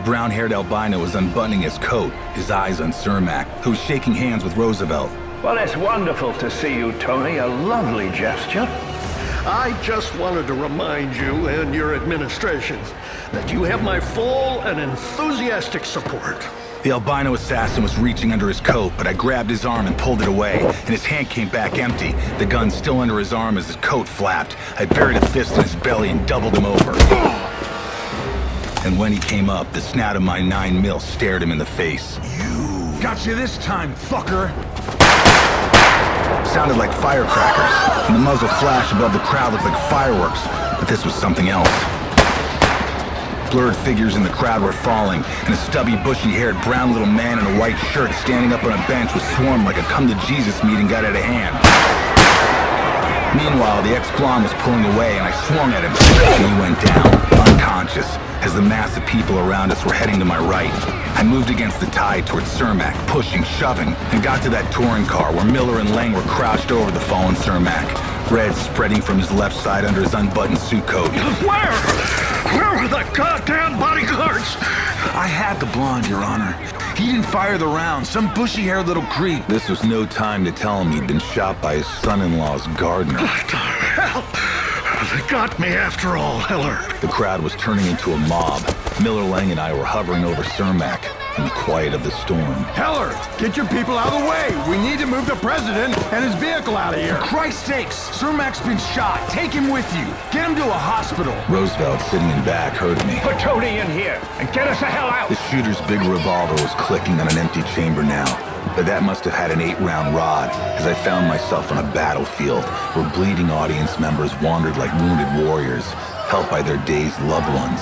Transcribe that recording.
brown-haired albino was unbuttoning his coat, his eyes on Cermak, who was shaking hands with Roosevelt. Well, it's wonderful to see you, Tony. A lovely gesture. I just wanted to remind you and your administration that you have my full and enthusiastic support. The albino assassin was reaching under his coat, but I grabbed his arm and pulled it away, and his hand came back empty, the gun still under his arm as his coat flapped. I buried a fist in his belly and doubled him over. And when he came up, the snout of my 9mm stared him in the face. You got you this time, fucker! Sounded like firecrackers, and the muzzle flash above the crowd looked like fireworks, but this was something else. Blurred figures in the crowd were falling, and a stubby, bushy-haired brown little man in a white shirt standing up on a bench was swarmed like a come-to-Jesus meeting got out of hand. Meanwhile, the ex-blonde was pulling away, and I swung at him, and he went down, unconscious, as the mass of people around us were heading to my right. I moved against the tide towards Cermak, pushing, shoving, and got to that touring car where Miller and Lang were crouched over the fallen Cermak, red spreading from his left side under his unbuttoned suit coat. Where? Where were the goddamn bodyguards? I had the blonde, Your Honor. He didn't fire the round. Some bushy-haired little creep. This was no time to tell him he'd been shot by his son-in-law's gardener. What the hell? They got me after all, Heller. The crowd was turning into a mob. Miller, Lang, and I were hovering over Cermak in the quiet of the storm. Heller, get your people out of the way. We need to move the president and his vehicle out of here. For Christ's sakes, Cermak's been shot. Take him with you. Get him to a hospital. Roosevelt, sitting in back, heard me. Put Tony in here and get us the hell out. The shooter's big revolver was clicking on an empty chamber now. But that must have had an 8-round rod, as I found myself on a battlefield where bleeding audience members wandered like wounded warriors, helped by their dazed loved ones.